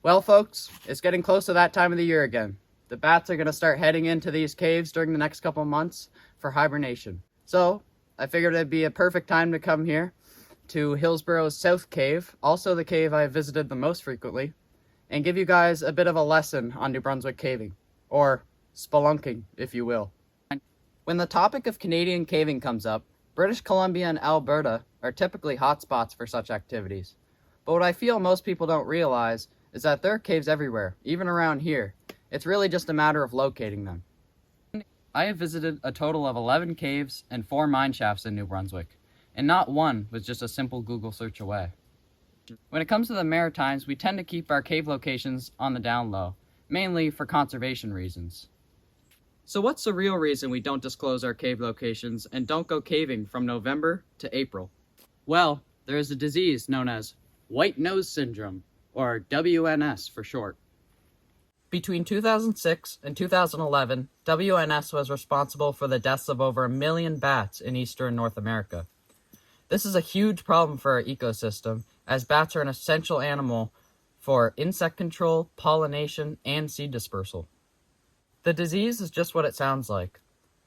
Well, folks, it's getting close to that time of the year again. The bats are going to start heading into these caves during the next couple months for hibernation. So, I figured it'd be a perfect time to come here to Hillsborough's South Cave, also the cave I visited the most frequently, and give you guys a bit of a lesson on New Brunswick caving, or spelunking, if you will. When the topic of Canadian caving comes up, British Columbia and Alberta are typically hotspots for such activities. But what I feel most people don't realize is that there are caves everywhere, even around here. It's really just a matter of locating them. I have visited a total of 11 caves and 4 mine shafts in New Brunswick, and not one was just a simple Google search away. When it comes to the Maritimes, we tend to keep our cave locations on the down low, mainly for conservation reasons. So what's the real reason we don't disclose our cave locations and don't go caving from November to April? Well, there is a disease known as white nose syndrome, or WNS for short. Between 2006 and 2011, WNS was responsible for the deaths of over 1 million bats in eastern North America. This is a huge problem for our ecosystem, as bats are an essential animal for insect control, pollination, and seed dispersal. The disease is just what it sounds like.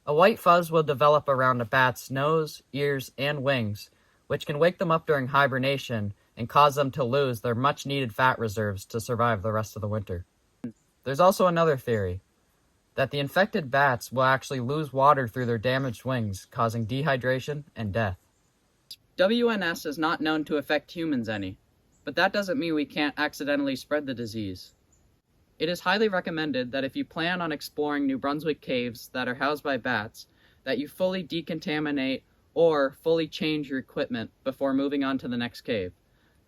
A white fuzz will develop around a bat's nose, ears, and wings, which can wake them up during hibernation and cause them to lose their much-needed fat reserves to survive the rest of the winter. There's also another theory, that the infected bats will actually lose water through their damaged wings, causing dehydration and death. WNS is not known to affect humans any, but that doesn't mean we can't accidentally spread the disease. It is highly recommended that if you plan on exploring New Brunswick caves that are housed by bats, that you fully decontaminate or fully change your equipment before moving on to the next cave.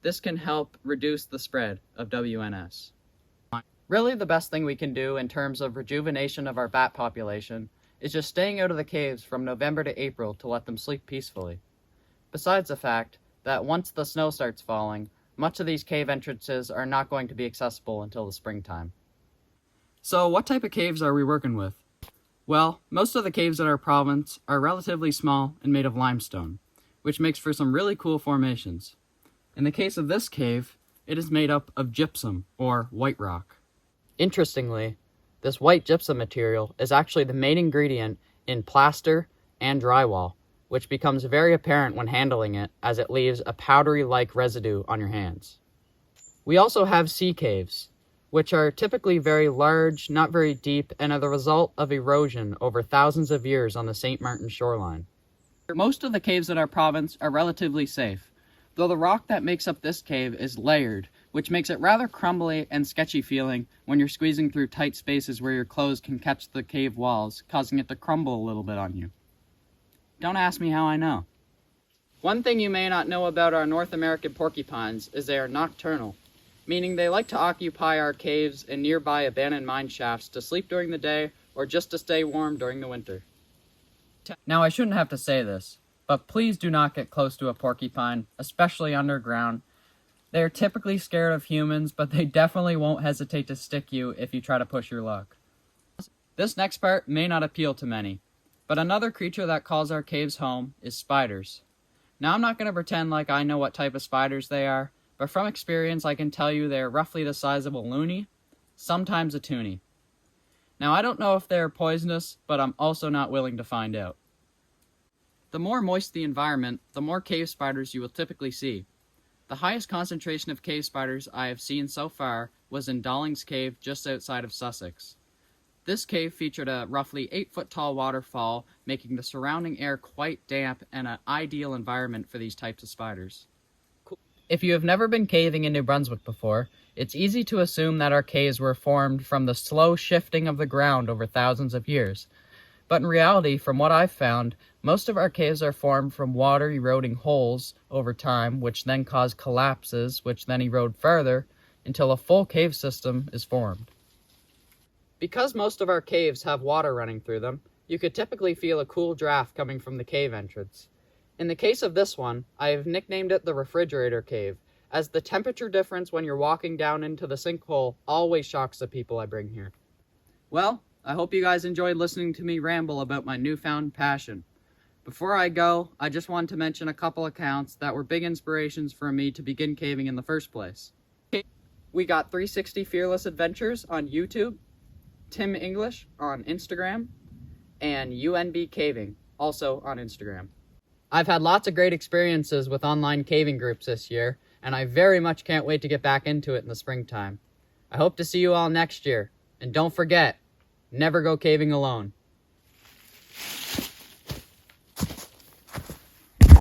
This can help reduce the spread of WNS. Really, the best thing we can do in terms of rejuvenation of our bat population is just staying out of the caves from November to April to let them sleep peacefully. Besides the fact that once the snow starts falling, much of these cave entrances are not going to be accessible until the springtime. So what type of caves are we working with? Well, most of the caves in our province are relatively small and made of limestone, which makes for some really cool formations. In the case of this cave, it is made up of gypsum, or white rock. Interestingly, this white gypsum material is actually the main ingredient in plaster and drywall, which becomes very apparent when handling it as it leaves a powdery-like residue on your hands. We also have sea caves, which are typically very large, not very deep, and are the result of erosion over thousands of years on the St. Martin shoreline. Most of the caves in our province are relatively safe, though the rock that makes up this cave is layered, which makes it rather crumbly and sketchy feeling when you're squeezing through tight spaces where your clothes can catch the cave walls, causing it to crumble a little bit on you. Don't ask me how I know. One thing you may not know about our North American porcupines is they are nocturnal, meaning they like to occupy our caves and nearby abandoned mine shafts to sleep during the day or just to stay warm during the winter. Now, I shouldn't have to say this, but please do not get close to a porcupine, especially underground. They are typically scared of humans, but they definitely won't hesitate to stick you if you try to push your luck. This next part may not appeal to many, but another creature that calls our caves home is spiders. Now, I'm not going to pretend like I know what type of spiders they are, but from experience I can tell you they're roughly the size of a loony, sometimes a toonie. Now, I don't know if they're poisonous, but I'm also not willing to find out. The more moist the environment, the more cave spiders you will typically see. The highest concentration of cave spiders I have seen so far was in Dalling's Cave just outside of Sussex. This cave featured a roughly 8-foot-tall waterfall, making the surrounding air quite damp and an ideal environment for these types of spiders. If you have never been caving in New Brunswick before, it's easy to assume that our caves were formed from the slow shifting of the ground over thousands of years. But in reality, from what I've found, most of our caves are formed from water eroding holes over time, which then cause collapses, which then erode further, until a full cave system is formed. Because most of our caves have water running through them, you could typically feel a cool draft coming from the cave entrance. In the case of this one, I have nicknamed it the refrigerator cave, as the temperature difference when you're walking down into the sinkhole always shocks the people I bring here. Well, I hope you guys enjoyed listening to me ramble about my newfound passion. Before I go, I just wanted to mention a couple accounts that were big inspirations for me to begin caving in the first place. We got 360 Fearless Adventures on YouTube, Tim English on Instagram, and UNB Caving, also on Instagram. I've had lots of great experiences with online caving groups this year, and I very much can't wait to get back into it in the springtime. I hope to see you all next year, and don't forget, never go caving alone.